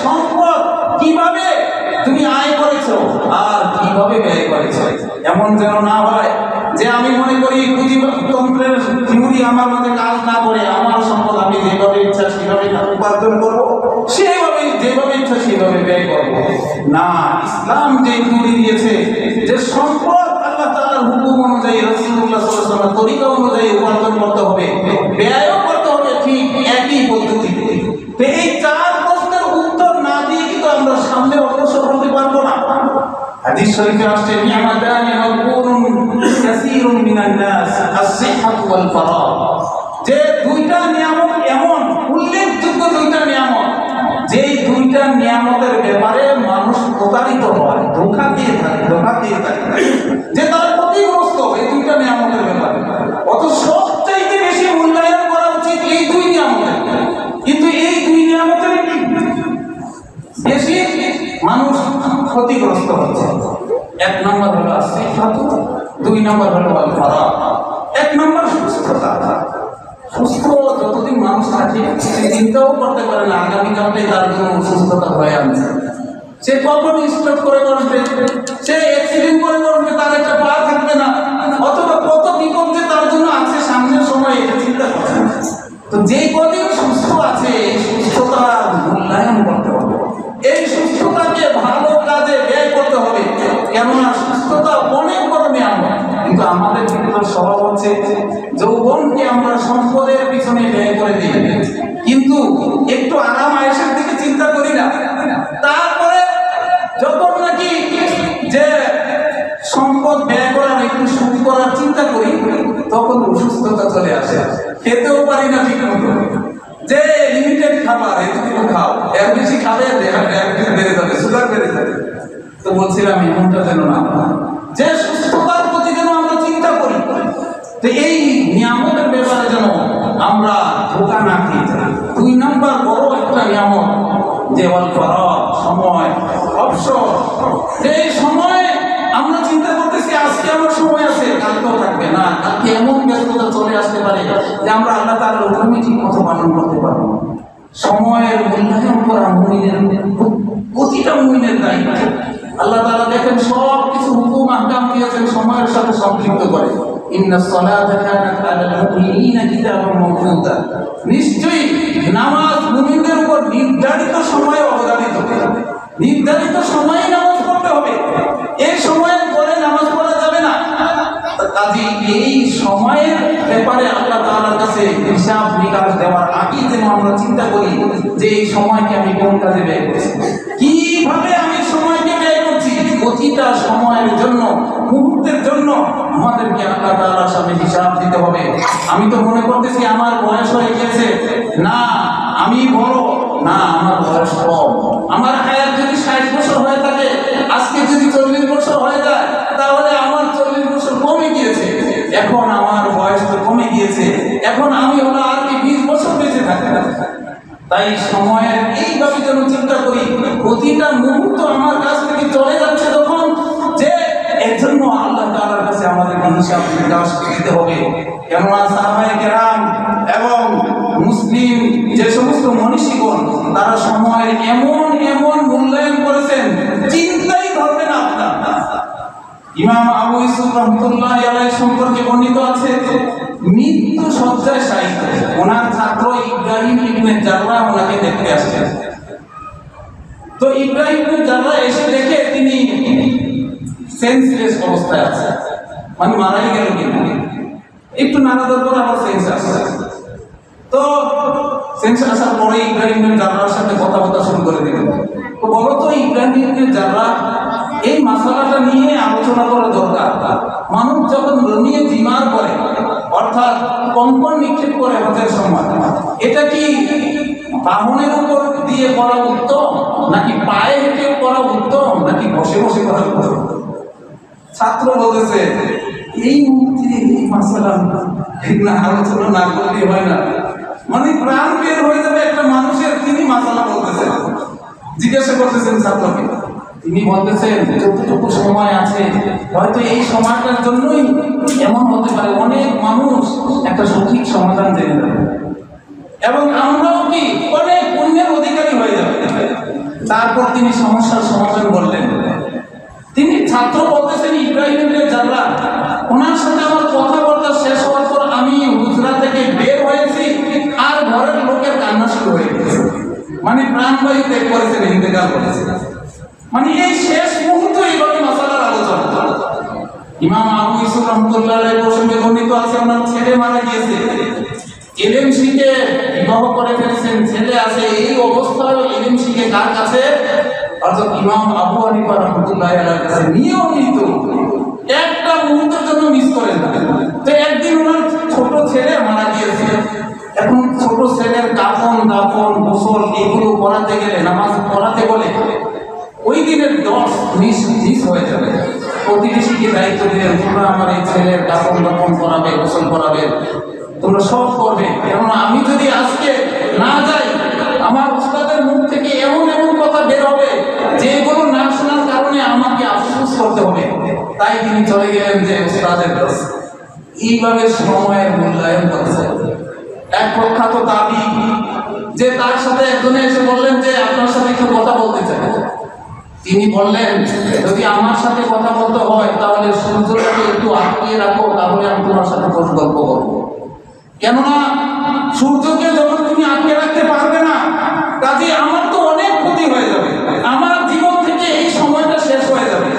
সম্পদ কিভাবে তুমি আয় করেছো আর কিভাবে ব্যয় করেছো। এমন যেন না হয় যে আমি মনে করি পুঁজিতন্ত্রের থিওরি আমার মধ্যে কাজ না করে আমার সম্পদ আমি যেভাবে ইচ্ছা সেভাবে উপার্জন করবো, সেভাবে যেভাবে ইচ্ছা সেভাবে ব্যয় করবো। না, ইসলাম যে থিওরি দিয়েছে যে সম্পদ আল্লাহ তাআলার হুকুম অনুযায়ী, রাসূলুল্লাহ সাল্লাল্লাহু আলাইহি ওয়াসাল্লামের তরিকা অনুযায়ী উপার্জন করতে হবে, ব্যয়ও করতে হবে ঠিক একই পদ্ধতিতে। তো এই চার প্রশ্নের উত্তর না দিয়ে কিন্তু আমরা সামনে অগ্রসর হতে পারবো না। হাদিস শরীফে আসছে নি'মাতানি মাগবুনুন কাসীরুন মিনান নাস আস-সিহহাতু ওয়াল ফারাগ, যে দুইটা নিয়ামত এমন উল্লেখযোগ্য দুইটা নিয়ামত, যেই দুইটা নিয়ামতের ব্যাপারে মানুষ প্রতারিত হয়, ধোঁকা দিয়ে থাকে যে তার ক্ষতিগ্রস্ত এই দুইটা নিয়ামতের ব্যাপারে। অত সবচাইতে বেশি মূল্যায়ন করা উচিত এই দুই নিয়ামতের, কিন্তু এই দুই নিয়ামতের বেশি মানুষ ক্ষতিগ্রস্ত হচ্ছে। এক নম্বর হলো আসিফাতু, দুই নম্বর হলো আল ফারাগ। এক নম্বর সুস্থতা। সুস্থ যতদিন মানুষ থাকে সে চিন্তাও করতে পারে না আগামীকালটাই তার জন্য সুস্থতা হয়ে আনছে। সে কখন স্ট্রোক করে বসবে, সে অ্যাক্সিডেন্ট করে বসবে, তার একটা পা থাকবে না, অথবা কত বিপদ যে তার জন্য আছে সামনের সময়, এটা চিন্তা করে না। তো যেই কদিন সুস্থ আছে এই সুস্থতার মূল্যায়ন করতে হবে, এই সুস্থতাকে ভালো কাজে ব্যয় করতে হবে। কেননা সুস্থতা অনেক বড় নিয়ামত, কিন্তু আমাদের কিন্তু স্বভাব হচ্ছে যৌবনকে আমরা সম্পদের পিছনে ব্যয় করে দিই, কিন্তু একটু আরাম আয়েশের দিকে চিন্তা করি না। তারপরে যখন নাকি যে সম্পদ ব্যয় করার একটু সুখ করার চিন্তা করি তখন অসুস্থতা চলে আসে, খেতেও পারি না ঠিক মতো। যে লিমিটেড খাবার এতটুকু খাও, এর বেশি খাবে ডায়াবেটিস বেড়ে যাবে, সুগার বেড়ে যাবে। তো বলছিলাম এমনটা যেন না, যে সুস্থতার প্রতি যেন আমরা চিন্তা করি। তো এই নিয়ামতের ব্যাপারে যেন আমরা ধোঁকা না খেয়ে যাই। দুই নম্বর বড় একটা নিয়ামত যে ওয়াল ফারাগ, সময়, অবসর। যে সময় আমরা চিন্তা করতেছি আজকে আমার সময় আছে, কালকেও থাকবে না, কালকে এমন ব্যস্ততা চলে আসতে পারে যে আমরা আল্লাহ তাআলার হুকুম ঠিক মতো পালন করতে পারবো। সময়ের মূল্যায়ন করা মুমিনের, প্রতিটা মুমিনের দায়িত্ব। আল্লাহ তাআলা দেখেন সব কিছু হুকুম আহকাম দিয়েছেন সময়ের সাথে সম্পৃক্ত করে। ইন্নাস সালাতা কানাত আলাল মুমিনিনা কিতাবাম মাওকুতা, নিশ্চয়ই নামাজ মুমিনদের উপর নির্ধারিত সময়ে অবধারিত, নির্ধারিত সময়ে নামাজ পড়তে হবে। এই সময়ের পরে নামাজ পড়া যাবে না। সময়ের ব্যাপারে আল্লাহ তাআলার কাছে হিসাব নিকাশ দেওয়ার আগেই যেন আমরা চিন্তা করি যে এই সময়কে আমি কোন কাজে ব্যয় করছি, কিভাবে আমি সময়কে ব্যয় করছি। প্রতিটা সময়ের জন্য, মুহূর্তের জন্য আমাদেরকে আল্লাহ তাআলার সামনে হিসাব দিতে হবে। আমি তো মনে করতেছি আমার বয়স হয়ে গেছে, না আমি বড়, না আমার বয়স কম। আমার হায়াত যদি 60 বছর হয়ে থাকে, আজকে যদি 40 বছর হয়ে যায়, তাহলে আমার 40 বছর কমে গিয়েছে। এখন আমার বয়স তো কমে গিয়েছে, এখন আমি হলো আর কি 20 বছর বেঁচে থাকতে। তাই সময়ের এইভাবে যেন চিন্তা করি, প্রতিটা মুহূর্ত আমার কাছ থেকে চলে যাচ্ছে যখন, যে এর জন্য আল্লাহ তাআলার কাছে আমাদের হিসাব নিকাশ দিতে হবে। কেননা সাহাবায়ে কেরাম এবং মুসলিম যে সমস্ত মনীষীগণ তারা সময়ের এমন এমন মূল্যায়ন করেছেন, চিন্তাই ধরবে না আপনার। ইমাম আবু ইউসুফ রাহমাতুল্লাহি আলাইহি সম্পর্কে বর্ণিত আছে, মৃত্যু শয্যায় শায়িত ওনার ছাত্র ইব্রাহিম ইবনে জাররাহ ওনাকে দেখতে আসছেন। তো ইব্রাহিম ইবনে জাররাহ এসে দেখে তিনি সেন্সলেস অবস্থায় আছে, মানে মারাই গেল কিনা, একটু নাড়াচাড়ার পর আবার সেন্স আসছে। তো সেন্স আসার পরে ইব্রাহিম ইবনে জাররাহর সাথে কথা বলতে শুরু করে দিলেন। তো বলো তো ইব্রাহিম ইবনে জাররাহ, এই মাসালাটা নিয়ে আলোচনা করা দরকার। মানুষ যখন নিয়ে জিমার করে, অর্থাৎ কম্পন নিক্ষেপ করে হজের সময়, এটা কি বাহনের উপর দিয়ে করা উত্তম, নাকি পায়ে হেঁটে করা উত্তম, নাকি বসে বসে করা উত্তম? ছাত্র বলতেছে এই মুহূর্তে এই মাসালা না আলোচনা না করলে হয় না, মানে প্রাণ বের হয়ে যাবে একটা মানুষের। তিনি মাসালা বলতেছেন, জিজ্ঞাসা করতেছেন ছাত্রকে, তিনি বলতেছেন যতটুকু সময় আছে, হয়তো এই সময়টার জন্যই এমন হতে পারে অনেক মানুষ একটা সঠিক সমাধান জেনে যাবে এবং আমরাও কি অনেক পুণ্যের অধিকারী হয়ে যাবে। তারপর তিনি সমস্যার সমাধান বললেন। তিনি ছাত্র বলতেছেন ইব্রাহিম ইবনে জাররাহ, ওনার সাথে আমার কথাবার্তা শেষ হওয়ার পর আমি হুজরা থেকে বের হয়েছি আর ঘরের লোকের কান্না শুরু হয়ে গেছে, মানে প্রাণবায়ু ত্যাগ করেছেন, ইন্তেকাল করেছেন। মানে এই শেষ মুহূর্তে এইভাবে মাসালার আলোচনা। ইমাম আবু ইউসুফ রাহমাতুল্লাহি আলাইহি প্রসঙ্গে বর্ণিত আছে, ওনার ছেলে মারা গিয়েছে, ইলম শিখে বিবাহ করে ফেলেছেন, ছেলে আছে, এই অবস্থায় ইলম শিখে কার কাছে? অর্থাৎ ইমাম আবু হানিফা রাহমাতুল্লাহি আলাইহির কাছে নিয়মিত, একটা মুহূর্তের জন্য মিস করেন না। তো একদিন ওনার ছোট ছেলে মারা গিয়েছে, এখন ছোট ছেলের কাফন দাফন গোসল এগুলো করাতে গেলে, নামাজ পড়াতে বলে ওই দিনের 10 মিস হয়ে যাবে। প্রতিবেশীকে দায়িত্ব দিলেন, তোমরা আমার এই ছেলের কাফন দাফন করাবে, গোসল করাবে, তোমরা সব করবে। কেননা আমি যদি আজকে না যাই, আমার উস্তাদের মুখ থেকে এমন এমন কথা বের হবে যেগুলো না শোনার কারণে আমাকে আফসোস করতে হবে। তাই তিনি চলে গেলেন যে উস্তাদের কাছে। এইভাবে সময়ের মূল্যায়ন করছে। এক প্রখ্যাত দাবি যে তার সাথে একজনে এসে বললেন যে আপনার সাথে একটু কথা বলতে চাই। তিনি বললেন, যদি আমার সাথে কথা বলতে হয় তাহলে সূর্যটাকে একটু আটকিয়ে রাখো, তাহলে আমি তোমার সাথে গল্প করবো। কেননা সূর্যকে যখন তুমি আটকে রাখতে পারবে না, কাজে আমার তো অনেক ক্ষতি হয়ে যাবে, আমার জীবন থেকে এই সময়টা শেষ হয়ে যাবে,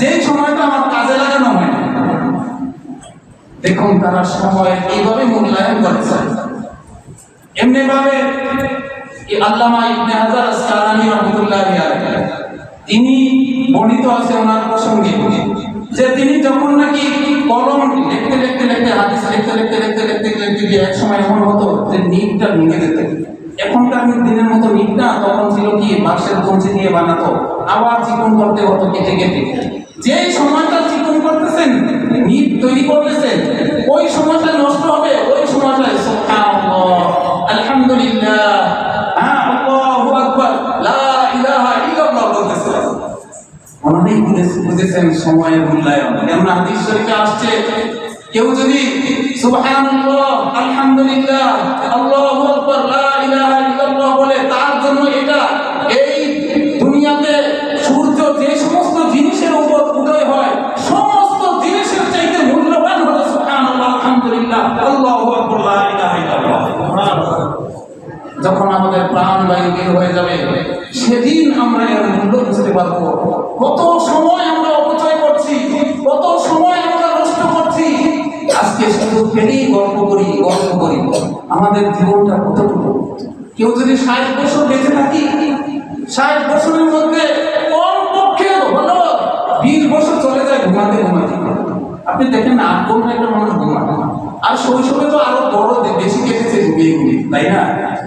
যে সময়টা আমার কাজে লাগানো হয়। দেখুন তারা সময় এইভাবে মূল্যায়ন করেছে। এমনি ভাবে আল্লামা ইবনে হাজার আসকালানী রাহমাতুল্লাহি আলাইহি, তিনি বর্ণিত আছে ওনার প্রসঙ্গে যে তিনি যখন নাকি কলম লিখতে লিখতে লিখতে হাদিস লিখতে লিখতে লিখতে লিখতে লিখতে গিয়ে এক সময় এমন হতো যে নিটটা ভেঙে যেত। এখনকার দিনের মতো নিট না, তখন ছিল কি বাঁশের কঞ্চি দিয়ে বানাতো, আবার চিকন করতে হতো কেটে কেটে। যেই সময়টা চিকন করতেছেন, নিট তৈরি করতেছেন, ওই সময়টা নষ্ট হবে, ওই সময়টায় সুবহানাল্লাহ আলহামদুলিল্লাহ আল্লাহু আকবার লা ইলাহা ইল্লাল্লাহ বলতেছেন। অনেকেই বুঝেছেন সময়ের মূল্যায়ন। যেমন হাদিস শরীফে আসছে, কেউ যদি সুবহানাল্লাহ আলহামদুলিল্লাহ আল্লাহু আকবার লা ইলাহা ইল্লাল্লাহ বলে, তার জন্য এটা এই দুনিয়াতে সূর্য যে সমস্ত জিনিসের উপর উদয় হয়, সমস্ত জিনিসের চাইতে মূল্যবান হলো সুবহানাল্লাহ আলহামদুলিল্লাহ আল্লাহু আকবার লা ইলাহা ইল্লাল্লাহ। যখন আমাদের প্রাণ বায়ু বের হয়ে যাবে, সেদিন আমরা এর মূল্য বুঝতে পারবো। কত সময় আমরা অপচয় করছি, কত সময় আমরা নষ্ট করছি। আজকে শুধু পেলেই গল্প করি আমাদের জীবনটা কতটুকু। কেউ যদি 60 বছর বেঁচে থাকি, 60 বছরের মধ্যে কমপক্ষে হলো 20 বছর চলে যায় ঘুমাতে। আপনি দেখেন না, 8 ঘন্টা একটা মানুষ ঘুমায়, আর শৈশবে তো আরো বড় বেশি কেটেছে ঘুমিয়ে, তাই না?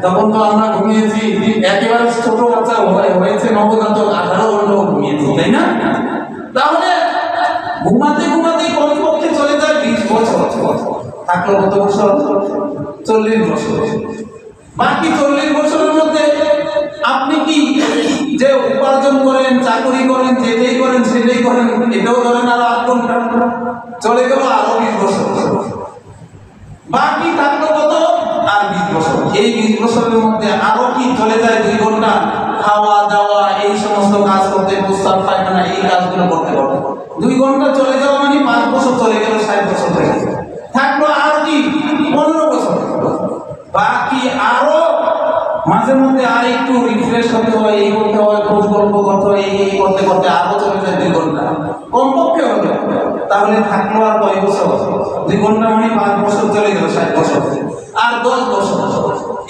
তখন তো আমরা ঘুমিয়েছি একেবারে ছোট বাচ্চা হয়েছে নবজাতক 18 ঘন্টাও ঘুমিয়েছি, তাই না? তাহলে ঘুমাতে কমপক্ষে চলে যায় 20 বছর। থাকলো কত বছর? 40 বছর। বাকি 40 বছরের মধ্যে আপনি কি যে উপার্জন করেন, চাকরি করেন, যেটাই করেন সেটাই করেন, এটাও ধরেন আরো 8 ঘন্টা চলে গেল, আরো 20 বছর। বাকি থাকলো কত? আর 20 বছর। এই 20 বছরের মধ্যে আরো কি চলে যায় 2 ঘন্টা খাওয়া দাওয়া, এই সমস্ত কাজ করতে, প্রস্তাব পায়খানা, এই কাজগুলো করতে 2 ঘন্টা চলে যাওয়া মানে 5 বছর চলে গেল, 60 বছর থেকে থাকলো আর কি 15 বছর। বাকি আরো মাঝে মধ্যে আর একটু রিফ্রেশ হতে হয়, এই করতে হয়, খোঁজ গল্প করতে হয়, এই করতে করতে আরো চলে যায় 2 ঘন্টা কমপক্ষে হলো। তাহলে থাকলো আর কয় বছর? 2 ঘন্টা মানে 5 বছর চলে গেল, 60 বছর। আর 10 বছর,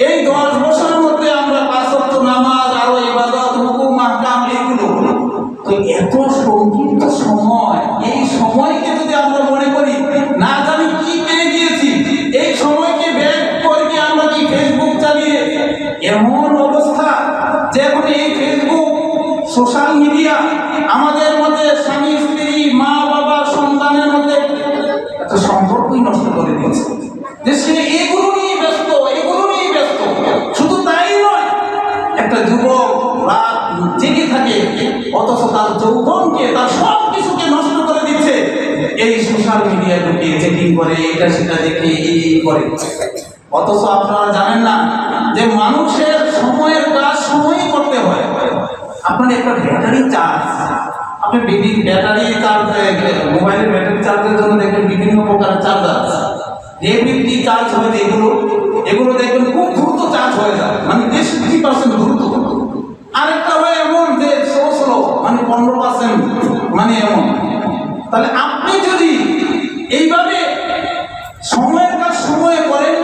এই 10 বছরের মধ্যে আমরা 5 ওয়াক্ত নামাজ, আরো ইবাদত, হুকুম, আহকাম, এগুলো। তো এত সংক্ষিপ্ত সময়, এই সময়কে যদি আমরা মনে করি না জানি কি পেয়ে গিয়েছি, এই সময়কে ব্যয় করে কি আমরা কি ফেসবুক চালিয়ে এমন অবস্থা যে এখন এই ফেসবুক, সোশ্যাল মিডিয়া আমাদের মধ্যে স্বামী স্ত্রী, মা বাবা, সন্তানের মধ্যে একটা সম্পর্কই নষ্ট করে দিয়েছে, যে সে এগুলো নিয়ে ব্যস্ত। শুধু তাই নয়, একটা যুবক রাত জেগে থাকে, অথচ তার যৌবনকে, তার সব কিছুকে নষ্ট করে দিচ্ছে এই সোশ্যাল মিডিয়ায় ঢুকিয়ে চেকিং করে, এটা সেটা দেখে এই করে। অথচ আপনারা জানেন না যে মানুষের সময়ের কাজ সময়ই করতে হয়। আপনার একটা ব্যাটারি চার্জ, আপনি ব্যাটারি চার্জ, মোবাইলের ব্যাটারি চার্জের জন্য দেখবেন বিভিন্ন প্রকারের চার্জার আছে, রেপিডলি চার্জ হয়, এগুলো দেখবেন খুব দ্রুত চার্জ হয়ে যায়, মানে 60% দ্রুত। আরেকটা হয় এমন যে স্লো, মানে 15%, মানে এমন। তাহলে আপনি যদি এইভাবে সময়ের কাজ সময়ে করেন,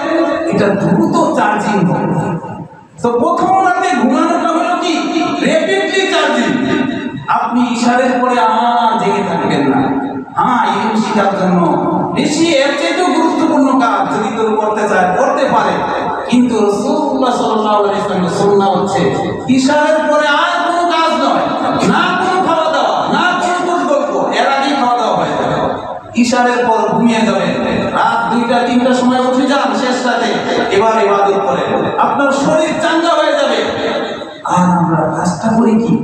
এটা দ্রুত চার্জিং হবে। তো প্রথম রাতে ঘুমানোটা হলো কি রেপিডলি চার্জিং। আপনি ইশারের পরে আর জেগে থাকবেন না। হ্যাঁ, ইলম শিখার জন্য বেশি এর চেয়েও গুরুত্বপূর্ণ কাজ যদি কেউ করতে চায় করতে পারে, কিন্তু রাসূলুল্লাহ সাল্লাল্লাহু আলাইহি ওয়াসাল্লামের সুন্নাহ হচ্ছে ইশারের পরে আর কোনো কাজ নয়, না কোনো খাওয়া দাওয়া, না কোনো গল্প, এর আগেই খাওয়া দাওয়া হয়ে যাবে। ইশারের পর ঘুমিয়ে যাবেন, রাত 2টা 3টার সময় উঠে যান শেষ রাতে, এবার ইবাদত করেন, আপনার শরীর চাঙ্গা হয়ে যাবে। আর আমরা কাজটা করি কি?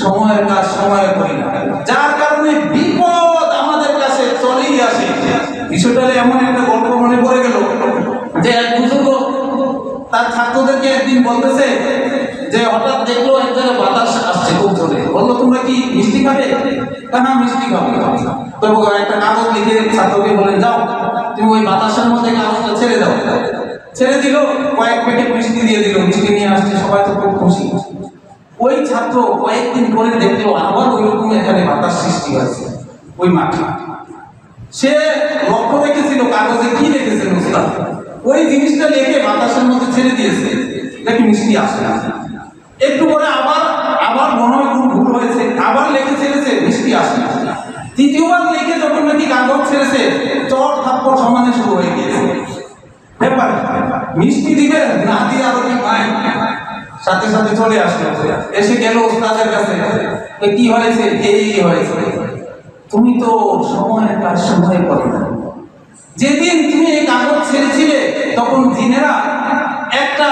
সময়ের কাজ সময়ে করি না, যার কারণে বিপদ আমাদের কাছে চলেই আসে। বিষয়টা এমন একটা গল্প মনে পড়ে গেল যে এক বুজুর্গ তার ছাত্রদেরকে একদিন বলতেছে যে হঠাৎ দেখলো এক জায়গায় বাতাস আসছে খুব জোরে, বললো তোমরা কি মিষ্টি খাবে? হ্যাঁ, মিষ্টি খাবো। তো একটা কাগজ লিখে ছাত্রকে বলেন, যাও তুমি ওই বাতাসের মধ্যে কাগজটা ছেড়ে দাও। ছেড়ে দিল, কয়েক প্যাকেট মিষ্টি দিয়ে দিল, মিষ্টি নিয়ে আসছে, সবাই তো খুব খুশি। ওই ছাত্র কয়েকদিন পরে দেখলো আবার ওই রকম এখানে বাতাস সৃষ্টি হয়েছে ওই মাঠে। সে লক্ষ্য রেখেছিল কাগজে কি লিখেছে উস্তাদ, ওই জিনিসটা লিখে বাতাসের মধ্যে ছেড়ে দিয়েছে, দেখি মিষ্টি আসে না। একটু পরে আবার মনে হয় খুব ভুল হয়েছে, আবার লিখে ছেড়েছে, মিষ্টি আসে না। তৃতীয়বার লিখে যখন নাকি কাগজ ছেড়েছে, চর থাপ্পড় সমানে শুরু হয়ে গিয়েছে। ব্যাপার মিষ্টি দিবে না দিয়ে আরো কি পায়, সাথে সাথে চলে আসলো, এসে গেল ওস্তাদের কাছে, কি হয়েছে? এই হয়েছে। তুমি তো সময়ের কাজ সময়ে করো না। যেদিন তুমি এই কাগজ ছেড়েছিলে তখন জিনেরা একটা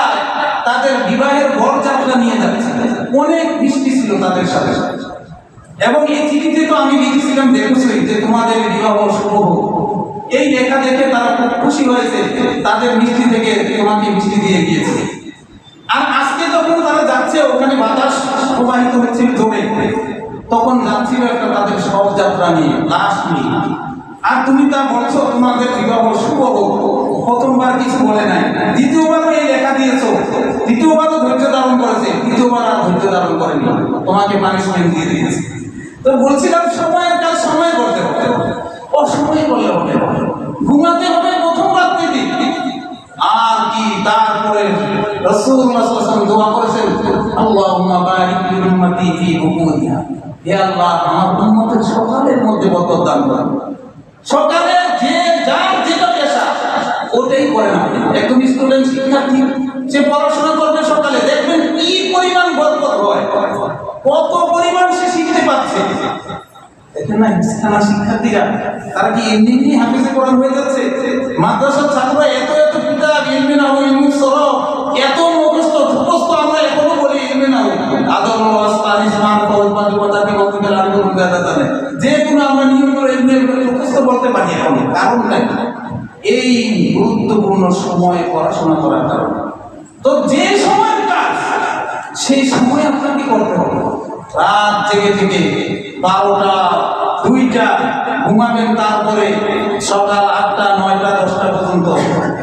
তাদের বিবাহের বরযাত্রা নিয়ে যাচ্ছে, অনেক মিষ্টি ছিল তাদের সাথে, এবং এই চিঠিতে তো আমি লিখেছিলাম দেখেছি যে তোমাদের বিবাহ শুভ হোক। এই লেখা দেখে তারা খুব খুশি হয়েছে, তাদের মিষ্টি থেকে তোমাকে মিষ্টি দিয়ে গিয়েছে। আর আজকে যখন তারা যাচ্ছে, ওখানে বাতাস প্রবাহিত হচ্ছিল জোরে, তখন যাচ্ছিল একটা তাদের শবযাত্রা নিয়ে, লাশ নিয়ে। আর তুমি তা বলছো তোমাদের বিবাহ শুভ হোক। প্রথমবার কিছু বলে নাই, দ্বিতীয়বারও এই লেখা দিয়েছো, দ্বিতীয়বারও ধৈর্য ধারণ করেছে, তৃতীয়বার আর ধৈর্য ধারণ করেনি, তোমাকে পানিশমেন্ট দিয়ে দিয়েছে। তো বলছিলাম সময়ের কাজ সময় করতে হবে, অসময় করলে হবে, ঘুমাতে হবে প্রথম রাত আল্লাহুম্মা বারিক লি উম্মতি ফি বুকুরিহা, হে আল্লাহ আমার উম্মতের সকালের মধ্যে বরকত দান করুন। সকালে যে যার যেটা পেশা ওটাই করেন আপনি। একদম স্টুডেন্ট শিক্ষার্থী সে পড়াশোনা করবে সকালে, দেখবেন কি পরিমাণ বরকত হয়, কত পরিমাণ সে শিখতে পারছে। দেখেন না ইসলামী শিক্ষার্থীরা তারা কি এমনি এমনি হাফেজে কোরআন হয়ে যাচ্ছে? মাদ্রাসার ছাত্ররা এত এত কিতাব ইলমে নাও ইলমে সরফ এত মুখস্থ আমরা এখনো বলি ইলমে নাও আদম ওয়াসতান ইসমান কওল পাঁচবতাকে বলতে গেলে আর কোনো গাদা নেই, যে কোনো আমরা নিয়ম করে এমনি মুখস্থ বলতে পারি এখন। কারণ নাই এই গুরুত্বপূর্ণ সময়ে পড়াশোনা করার কারণে। তো যে সময়ের কাজ সেই সময় আপনাকে করতে হবে। রাত জেগে থেকে 12টা 2টা ঘুমাবেন, তারপরে সকাল 8টা 9টা 10টা পর্যন্ত,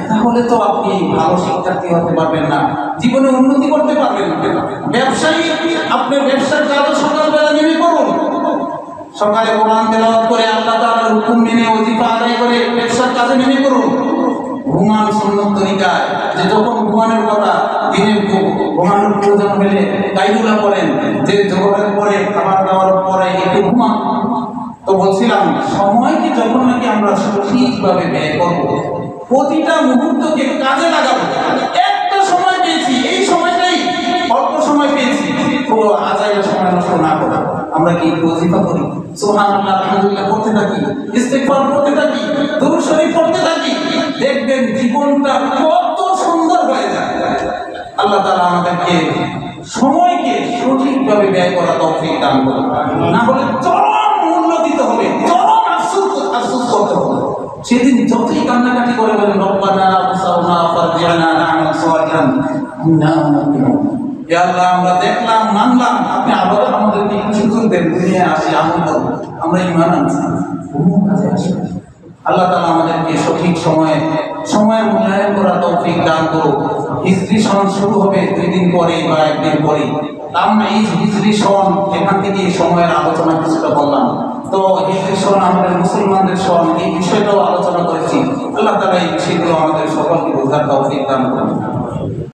তাহলে তো আপনি ভালো শিক্ষার্থী হতে পারবেন না, জীবনে উন্নতি করতে পারবেন না। ব্যবসায়ী আপনি ব্যবসার কাজও সকালবেলা নেমে পড়ুন, সকালে কোরআন তেলাওয়াত করে আল্লাহ তাআলার হুকুম মেনে ওজিফা আদায় করে ব্যবসার কাজে নেমে পড়ুন। ঘুমান সুন্নত তরিকায়, যে যখন ঘুমানোর কথা দিনে ঘুমানোর প্রয়োজন হলে কাইলুলা করেন, যে জোহরের পরে খাবার দাবার পরে একটু ঘুমান। তো বলছিলাম সময়কে যখন নাকি আমরা সঠিকভাবে ব্যয় করব, প্রতিটা মুহূর্তকে কাজে লাগাবো। একটা সময় পেয়েছি, এই সময়টাই অল্প সময় পেয়েছি, পুরো আজাইরা সময় নষ্ট না করা। আমরা কি ওজিফা করি, সুবহানাল্লাহ আলহামদুলিল্লাহ করতে থাকি, ইস্তিগফার করতে থাকি, দুরূদ শরীফ পড়তে থাকি, দেখবেন জীবনটা কত সুন্দর হয়ে যায়। আল্লাহ তাআলা আমাদেরকে সময়কে সঠিকভাবে ব্যয় করা তৌফিক দান করুন। না হলে চরম মূল্য দিতে হবে, চরম আফসোস করতে হবে। সেদিন যতই কান্নাকাটি করে বলেন রব্বানা আবসারনা ফারজি'না না'মাল সালিহান ইন্না মুমিনুন, ইয়া আল্লাহ আমরা দেখলাম মানলাম, আপনি আবার আমাদেরকে একটু সুযোগ দেন, দুনিয়ায় আসি আমল করব, আমরা ঈমান আনছি, কোনো কাজে আসি। আল্লাহ তাআলা আমাদেরকে সঠিক সময়ের মূল্যায়ন করার তৌফিক দান করুন। হিজরি সন শুরু হবে 2 দিন পরে বা 1 দিন পরে। আমরা এই হিজরি সন এখান থেকে সময়ের আলোচনা কিছুটা করলাম। তো হিজরি সন আমাদের মুসলমানদের সন, এই বিষয়টাও আলোচনা করেছি। আল্লাহ তাআলা এই বিষয়গুলো আমাদের সকলকে বোঝার তৌফিক দান করুন।